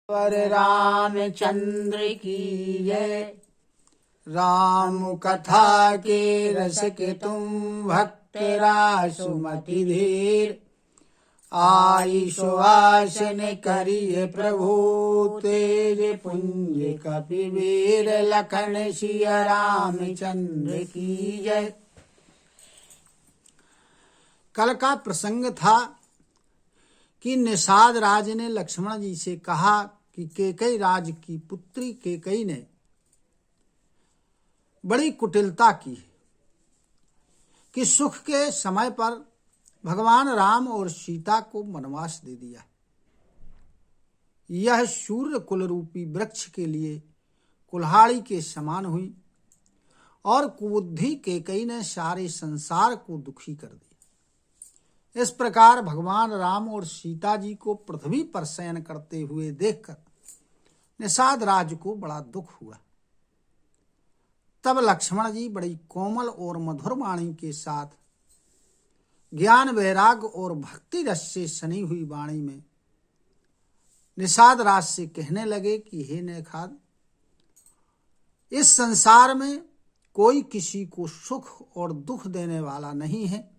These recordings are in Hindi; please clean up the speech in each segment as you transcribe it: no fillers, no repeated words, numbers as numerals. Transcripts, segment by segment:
वर रामचंद्र की जय। राम कथा के रस के तुम भक्त रासुमति धीर। आई सुवासन करिए प्रभु तेज पुंज कपिवीर। लखन सिया रामचंद्र की जय। कल का प्रसंग था कि निषाद राज ने लक्ष्मण जी से कहा कि कैकेयी राज की पुत्री कैकेयी ने बड़ी कुटिलता की कि सुख के समय पर भगवान राम और सीता को वनवास दे दिया। यह सूर्य कुल रूपी वृक्ष के लिए कुल्हाड़ी के समान हुई और कुबुद्धि कैकेयी ने सारे संसार को दुखी कर दिया। इस प्रकार भगवान राम और सीता जी को पृथ्वी पर शयन करते हुए देखकर निषाद राज को बड़ा दुख हुआ। तब लक्ष्मण जी बड़ी कोमल और मधुर वाणी के साथ ज्ञान वैराग्य और भक्ति रस से सनी हुई वाणी में निषाद राज से कहने लगे कि हे नेखाद, इस संसार में कोई किसी को सुख और दुख देने वाला नहीं है।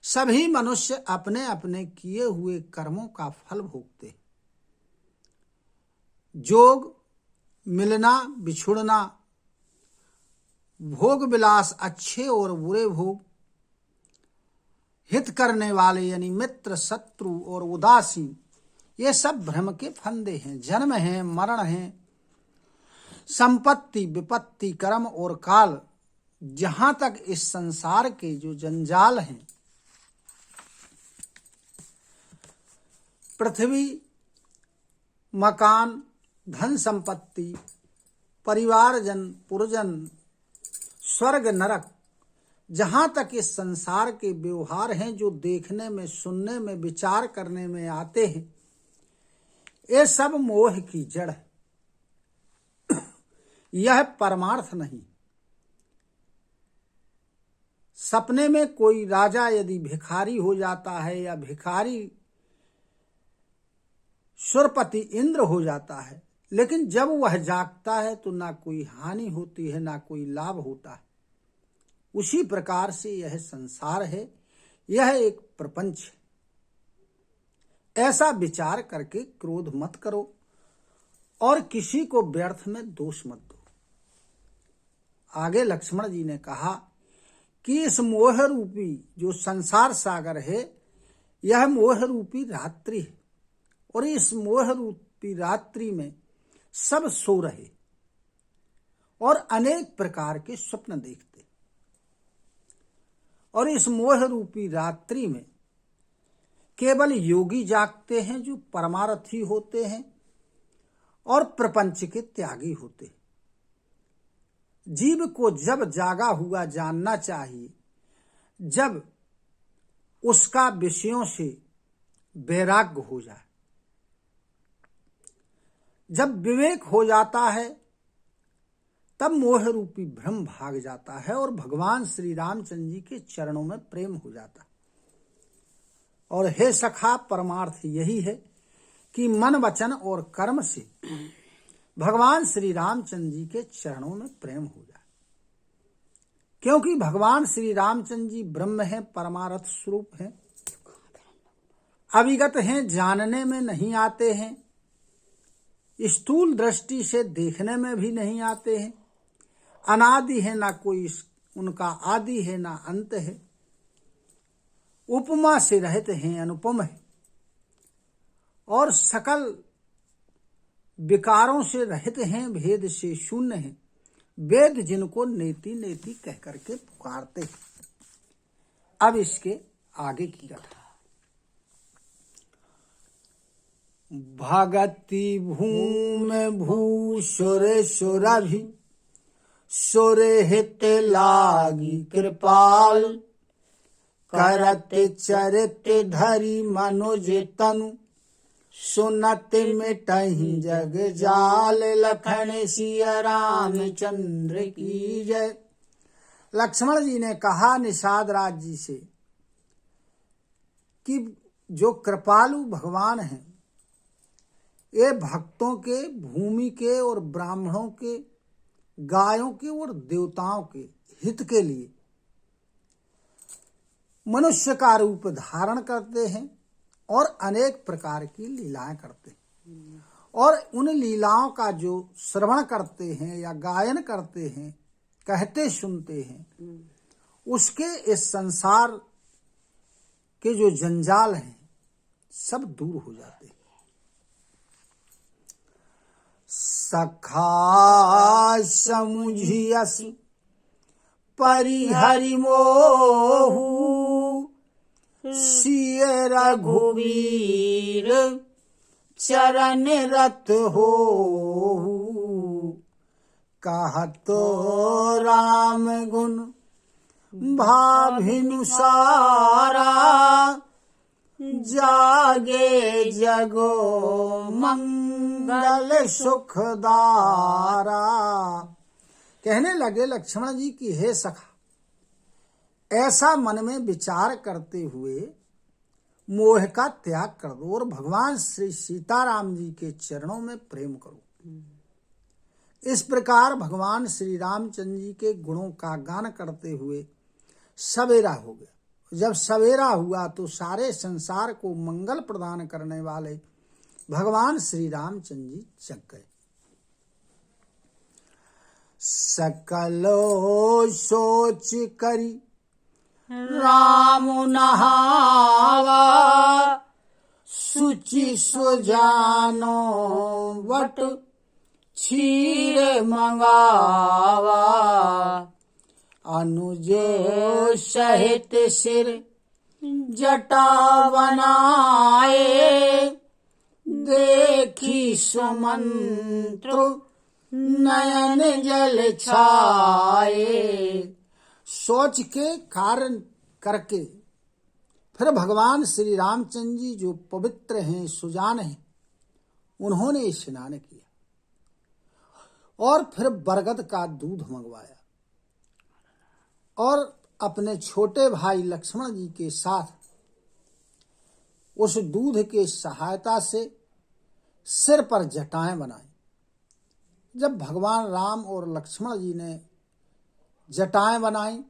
सभी मनुष्य अपने अपने किए हुए कर्मों का फल भोगते हैं। जोग, मिलना, बिछुड़ना, भोग विलास, अच्छे और बुरे भोग, हित करने वाले यानी मित्र, शत्रु और उदासीन, ये सब भ्रम के फंदे हैं। जन्म है, मरण है, संपत्ति, विपत्ति, कर्म और काल, जहां तक इस संसार के जो जंजाल हैं, पृथ्वी, मकान, धन संपत्ति, परिवारजन, पुरजन, स्वर्ग, नरक, जहां तक इस संसार के व्यवहार हैं जो देखने में, सुनने में, विचार करने में आते हैं, ये सब मोह की जड़ है। यह परमार्थ नहीं। सपने में कोई राजा यदि भिखारी हो जाता है या भिखारी सुरपति इंद्र हो जाता है, लेकिन जब वह जागता है तो ना कोई हानि होती है ना कोई लाभ होता है। उसी प्रकार से यह संसार है, यह एक प्रपंच है। ऐसा विचार करके क्रोध मत करो और किसी को व्यर्थ में दोष मत दो। आगे लक्ष्मण जी ने कहा कि इस मोह रूपी जो संसार सागर है, यह मोह रूपी रात्रि है और इस मोह रूपी रात्रि में सब सो रहे और अनेक प्रकार के स्वप्न देखते, और इस मोह रूपी रात्रि में केवल योगी जागते हैं जो परमार्थी होते हैं और प्रपंच के त्यागी होते हैं। जीव को जब जागा हुआ जानना चाहिए, जब उसका विषयों से वैराग्य हो जाए। जब विवेक हो जाता है तब मोह रूपी भ्रम भाग जाता है और भगवान श्री रामचंद्र जी के चरणों में प्रेम हो जाता है। और हे सखा, परमार्थ यही है कि मन, वचन और कर्म से भगवान श्री रामचंद्र जी के चरणों में प्रेम हो जाए। क्योंकि भगवान श्री रामचंद्र जी ब्रह्म हैं, परमार्थ स्वरूप हैं, अविगत हैं, जानने में नहीं आते हैं, स्थूल दृष्टि से देखने में भी नहीं आते हैं, अनादि है, ना कोई उनका आदि है ना अंत है, उपमा से रहित हैं, अनुपम है और सकल विकारों से रहित हैं, भेद से शून्य हैं। वेद जिनको नेति नेति कह करके पुकारते हैं। अब इसके आगे की कथा। भगति भूमि भूसुर सुरभि, सुर हित लागी कृपाल, करत चरित धरि मनुज तनु, सुनत मिटहि जग जाल। लखन सिया रामचंद्र की जय। लक्ष्मण जी ने कहा निषाद राज जी से कि जो कृपालु भगवान हैं, ये भक्तों के, भूमि के और ब्राह्मणों के, गायों के और देवताओं के हित के लिए मनुष्य का रूप धारण करते हैं और अनेक प्रकार की लीलाएं करते हैं। और उन लीलाओं का जो श्रवण करते हैं या गायन करते हैं, कहते सुनते हैं, उसके इस संसार के जो जंजाल हैं सब दूर हो जाते हैं। सखा समुझियस परिहरि मोहु, सिय रघुवीर चरण रत होहु। कहतो राम गुण भाभिनु सारा, जागे जगो मंगल सुखदारा। कहने लगे लक्ष्मण जी की हे सखा, ऐसा मन में विचार करते हुए मोह का त्याग कर दो और भगवान श्री सीताराम जी के चरणों में प्रेम करो। इस प्रकार भगवान श्री रामचंद्र जी के गुणों का गान करते हुए सवेरा हो गया। जब सवेरा हुआ तो सारे संसार को मंगल प्रदान करने वाले भगवान श्री रामचंद्र जी जग गए। सकलो सोच करी राम नहावा, सुचि सुजानो वट क्षीर मंगावा। अनुजो सहित सिर जटा बनाए, देखी सुमंत्र नयन जल छाए। सोच के कारण करके फिर भगवान श्री रामचंद्र जी जो पवित्र हैं, सुजान हैं, उन्होंने स्नान किया और फिर बरगद का दूध मंगवाया और अपने छोटे भाई लक्ष्मण जी के साथ उस दूध के सहायता से सिर पर जटाएं बनाई। जब भगवान राम और लक्ष्मण जी ने जटाएं बनाई,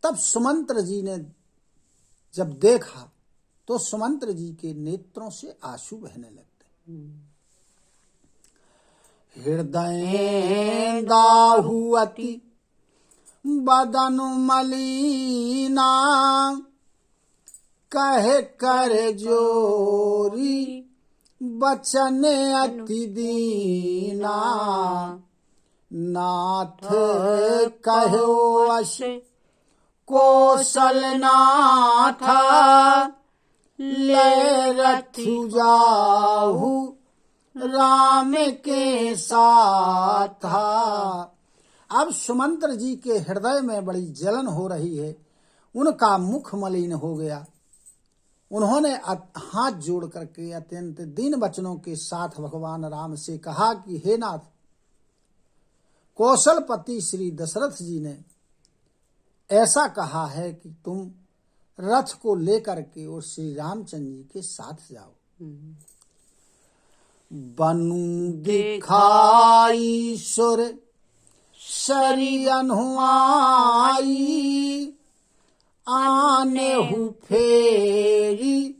तब सुमंत्र जी ने जब देखा तो सुमंत्र जी के नेत्रों से आंसू बहने लगते। हृदय दाहुअति बदन मलिना, कहे कर जोरी बचन अति दीना। नाथ कहो अस कौशल नाथा, ले रथु जाहु राम के साथा। अब सुमंत्र जी के हृदय में बड़ी जलन हो रही है, उनका मुख मलिन हो गया। उन्होंने हाथ जोड़ करके अत्यंत दीन वचनों के साथ भगवान राम से कहा कि हे नाथ, कौशलपति श्री दशरथ जी ने ऐसा कहा है कि तुम रथ को लेकर के और श्री रामचंद्र जी के साथ जाओ। बनु दिखाई सुर सरियन हुआई, आने हु फेरी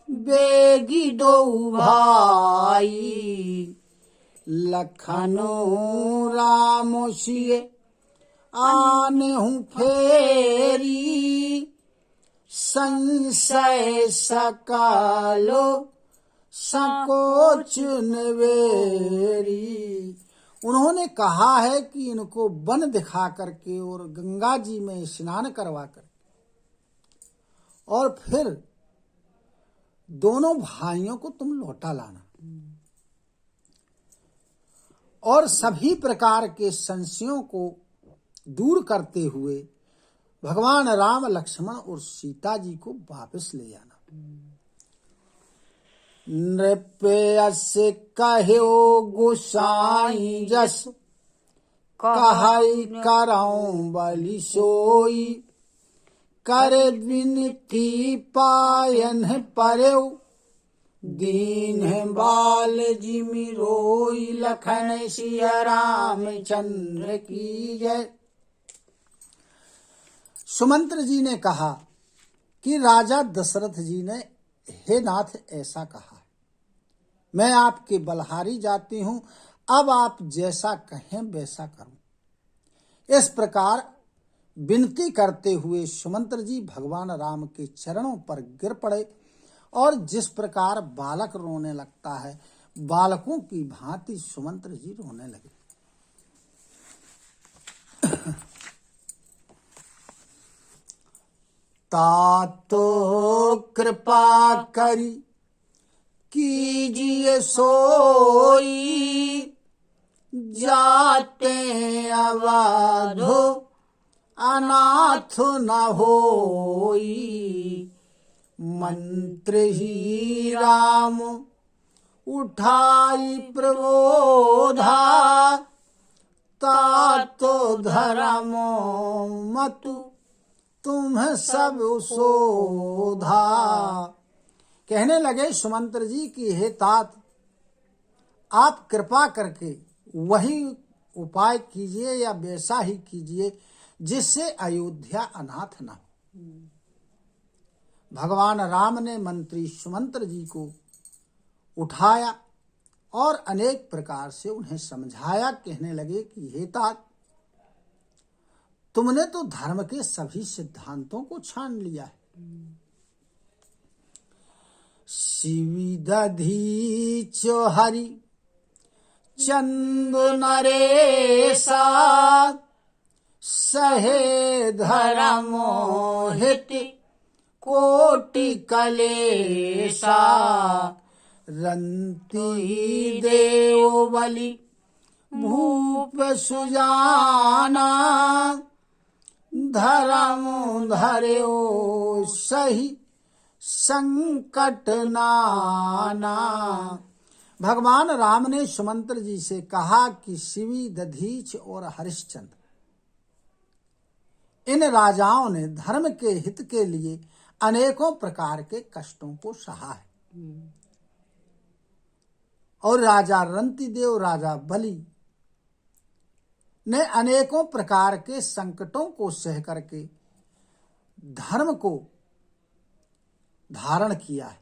बेगी दो भाई। लखनो राम सिए आने हूँ फेरी, संशय सकालो संकोच नवेरी। उन्होंने कहा है कि इनको वन दिखा करके और गंगा जी में स्नान करवा कर और फिर दोनों भाइयों को तुम लौटा लाना और सभी प्रकार के संशयों को दूर करते हुए भगवान राम, लक्ष्मण और सीता जी को वापस ले आना। नृपयस कहो गोसाई जस, कहई करऊं बलि सोई। कर विनती पायन परौ, दीन बाल जिमि रोई लखन सिया रामचंद्र की जय। सुमंत्र जी ने कहा कि राजा दशरथ जी ने, हे नाथ ऐसा कहा, मैं आपके बलहारी जाती हूं, अब आप जैसा कहें वैसा करूं। इस प्रकार विनती करते हुए सुमंत्र जी भगवान राम के चरणों पर गिर पड़े और जिस प्रकार बालक रोने लगता है, बालकों की भांति सुमंत्र जी रोने लगे। तातो कृपा करी कीजिए सोई, जाते अवधो अनाथ न होई। मंत्र ही राम उठाई प्रबोधा, तातो धर्म मतु तुम्हें सब शोधा। कहने लगे सुमंत्र जी की, हे तात, आप कृपा करके वही उपाय कीजिए या वैसा ही कीजिए जिससे अयोध्या अनाथ न हो। भगवान राम ने मंत्री सुमंत्र जी को उठाया और अनेक प्रकार से उन्हें समझाया। कहने लगे कि हे तात, तुमने तो धर्म के सभी सिद्धांतों को छान लिया है। शिवी दधीच हरि चंद नरेसा, सहे धर्मो हित कोटि कलेसा। रंती देव बलि भूप सुजाना, धर्म धर्यो सही संकट नाना। भगवान राम ने सुमंत्र जी से कहा कि शिवी, दधीच और हरिश्चंद्र, इन राजाओं ने धर्म के हित के लिए अनेकों प्रकार के कष्टों को सहा है। और राजा रंतिदेव, राजा बलि ने अनेकों प्रकार के संकटों को सह करके धर्म को धारण किया है।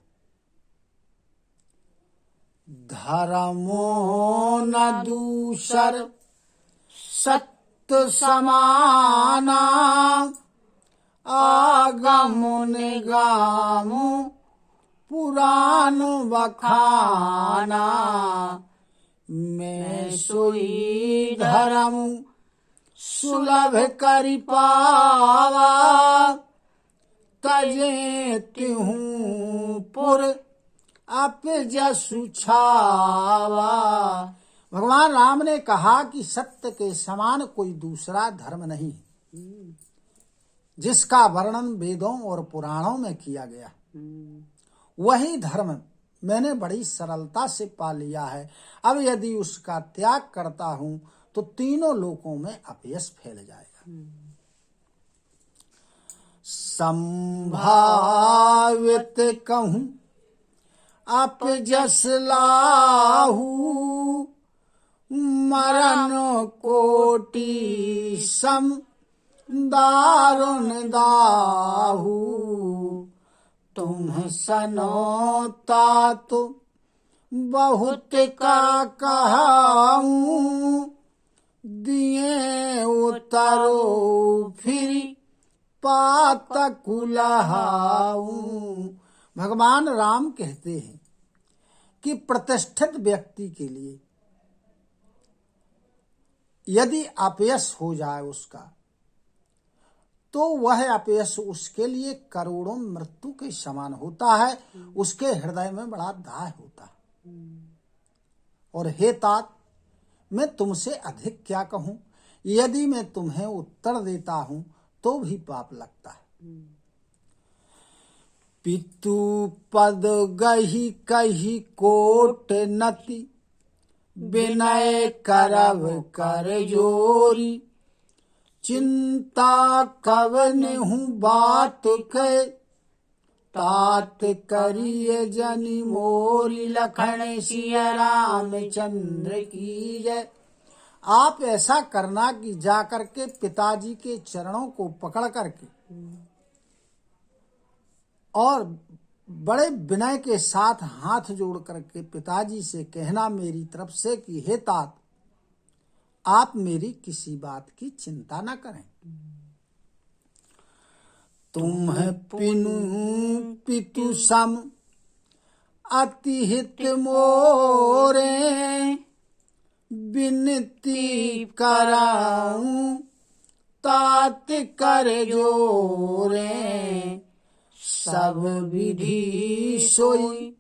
धर्मो न दूसर सत्य समाना, आगमु निगामु पुराण बखाना। मैं सोई धर्म सुलभ करि पावा, तजे तिहूं पुर अप जसु छावा। भगवान राम ने कहा कि सत्य के समान कोई दूसरा धर्म नहीं, जिसका वर्णन वेदों और पुराणों में किया गया। वही धर्म मैंने बड़ी सरलता से पा लिया है। अब यदि उसका त्याग करता हूं तो तीनों लोकों में अपयश फैल जाएगा। संभावित कहूं अपजस लाहू, मरण कोटि सम दारुण दाहू। तुम सनो तातु बहुत का कहाऊं, दिए उतरो फिर पात कुलहाऊं। भगवान राम कहते हैं कि प्रतिष्ठित व्यक्ति के लिए यदि अपयश हो जाए उसका, तो वह अपयश उसके लिए करोड़ों मृत्यु के समान होता है। उसके हृदय में बड़ा दाह होता है। और हे तात, मैं तुमसे अधिक क्या कहूं, यदि मैं तुम्हें उत्तर देता हूं तो भी पाप लगता है। पितु पद गही कही कोट नति, विनय करव कर जोरी। चिंता कवन हूँ बात के, तात करिए जनि मोरी लखन सिया रामचंद्र की जय। आप ऐसा करना कि जाकर के पिताजी के चरणों को पकड़ करके और बड़े विनय के साथ हाथ जोड़ करके पिताजी से कहना मेरी तरफ से कि हे तात, आप मेरी किसी बात की चिंता न करें। तुम पिनु पितु सम अति हित मोरे, बिनती कराऊं तात कर जोरे। सब विधि सोई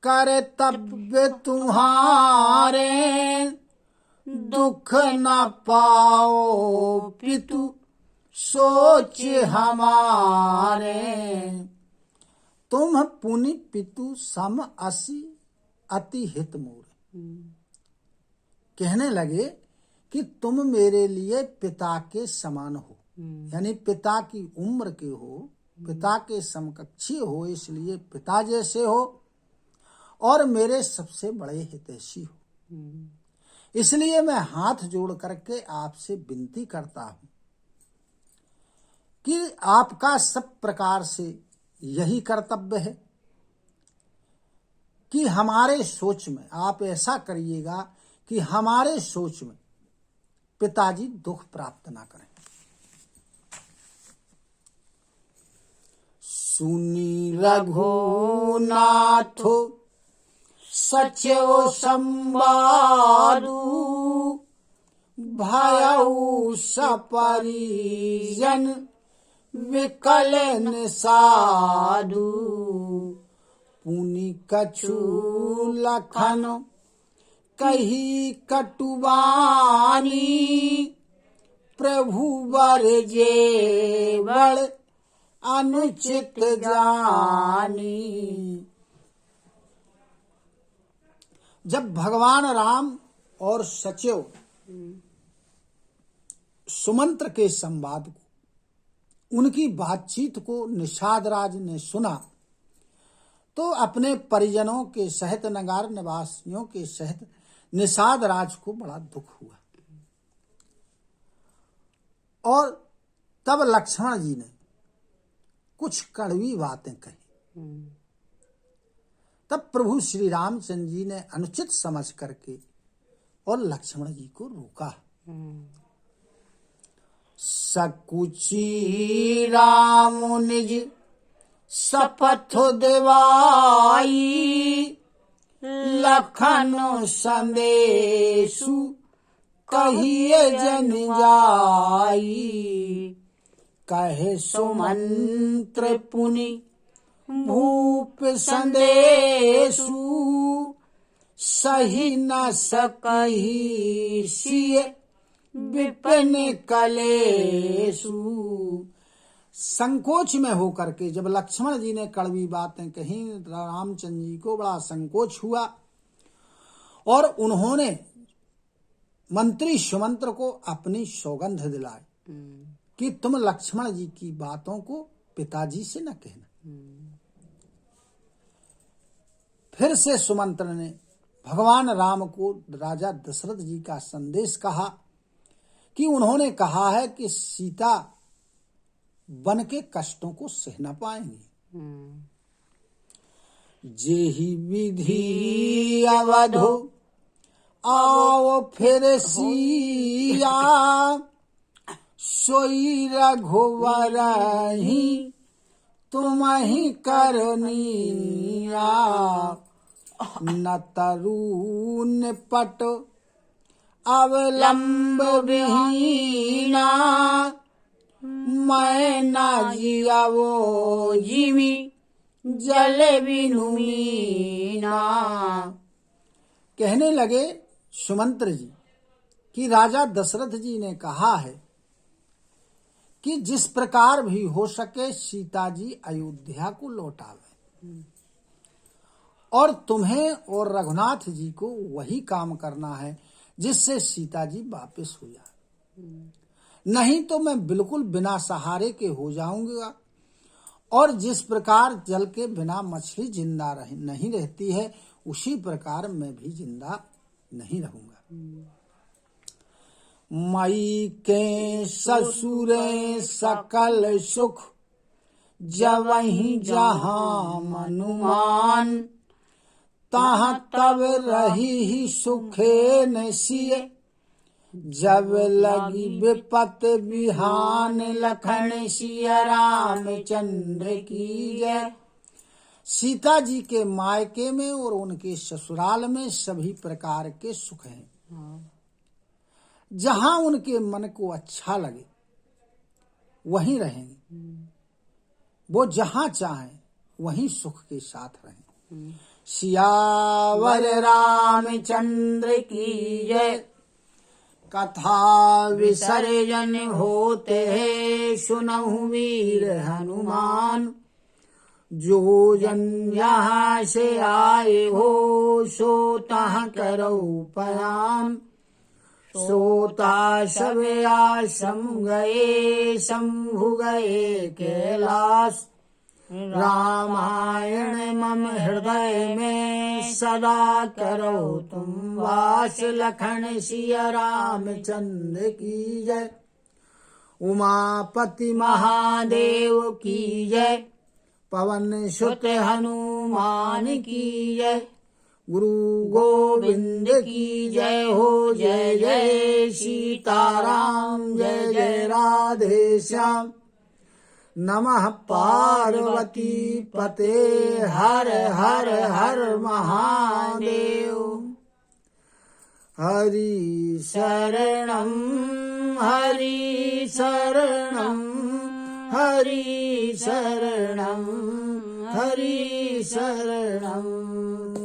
कर्तव्य तुम्हारे, दुख न पाओ पितु सोच हमारे। तुम पुनि पितु सम असि अति हित मोरे। कहने लगे कि तुम मेरे लिए पिता के समान हो, यानी पिता की उम्र के हो, पिता के समकक्षी हो, इसलिए पिता जैसे हो और मेरे सबसे बड़े हितैषी हो। इसलिए मैं हाथ जोड़ करके आपसे विनती करता हूं कि आपका सब प्रकार से यही कर्तव्य है कि हमारे सोच में आप ऐसा करिएगा कि हमारे सोच में पिताजी दुख प्राप्त ना करें। सुनी रघुनाथ सचो संवादु, भयउ सपरिजन विकलन साधु। पुनि कछु लखन कही कटुबानी, प्रभु वर जेवल अनुचित जानी। जब भगवान राम और सचिव सुमंत्र के संवाद को, उनकी बातचीत को निषाद राज ने सुना तो अपने परिजनों के सहित, नगार निवासियों के सहित निषाद राज को बड़ा दुख हुआ। और तब लक्ष्मण जी ने कुछ कड़वी बातें कही। तब प्रभु श्री रामचंद्र जी ने अनुचित समझ करके और लक्ष्मण जी को रोका। सकुची राम निज शपथ देवाई, लखन संदेशु कहिए जन जाई। कहे सुमंत्र पुनि भूप संदेशु, सही न सकहि सिय विपिन कलेशु। संकोच में होकर के जब लक्ष्मण जी ने कड़वी बातें कही, रामचंद्र जी को बड़ा संकोच हुआ और उन्होंने मंत्री सुमंत्र को अपनी सौगंध दिलाई कि तुम लक्ष्मण जी की बातों को पिताजी से न कहना। फिर से सुमंत्र ने भगवान राम को राजा दशरथ जी का संदेश कहा कि उन्होंने कहा है कि सीता वन के कष्टों को सह न पाएंगे। जेहि विधि अवधो आओ फिर सिया, सोई रघुवर ही तुम ही करनिया। न तरुण पट अवलंब विहीना, मैं न जियावो जीवी जल बिनु मीना। कहने लगे सुमंत्र जी कि राजा दशरथ जी ने कहा है कि जिस प्रकार भी हो सके सीता जी अयोध्या को लौटावे और तुम्हें और रघुनाथ जी को वही काम करना है जिससे सीता जी वापस हो जाए। नहीं तो मैं बिल्कुल बिना सहारे के हो जाऊंगा और जिस प्रकार जल के बिना मछली जिंदा नहीं रहती है, उसी प्रकार मैं भी जिंदा नहीं रहूंगा। मई के ससुरे सकल सुख, जवहीं जहाँ मनुमान, तहाँ तब रही ही सुखे नसिए, जब लगी विपत बिहान, लखन सिया रामचंद्र की जय। सीता जी के मायके में और उनके ससुराल में सभी प्रकार के सुख हैं। जहाँ उनके मन को अच्छा लगे वहीं रहेंगे, वो जहाँ चाहें वहीं सुख के साथ रहें। सियावर रामचंद्र की जय। कथा विसर्जन होते हैं, सुनहु वीर हनुमान, जो जन यहाँ से आए हो, सो तहाँ करो पयान। सोता सब आश्रम गए, शंभु गए कैलाश, रामायण मम हृदय में सदा करो तुम वास। लखन सिया रामचंद्र की जय। उमापति महादेव की जय। पवन सुत हनुमान की जय। गुरु गोविंद की जय हो। जय जय सीताराम, जय जय राधे श्याम। नमः पार्वती पते, हर हर हर महादेव। हरि शरणं हरि शरणं, हरि शरणं हरि शरणं,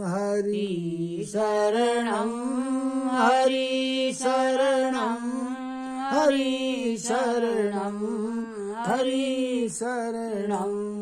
हरि शरणं हरि शरणं, हरि शरणं हरि शरणं।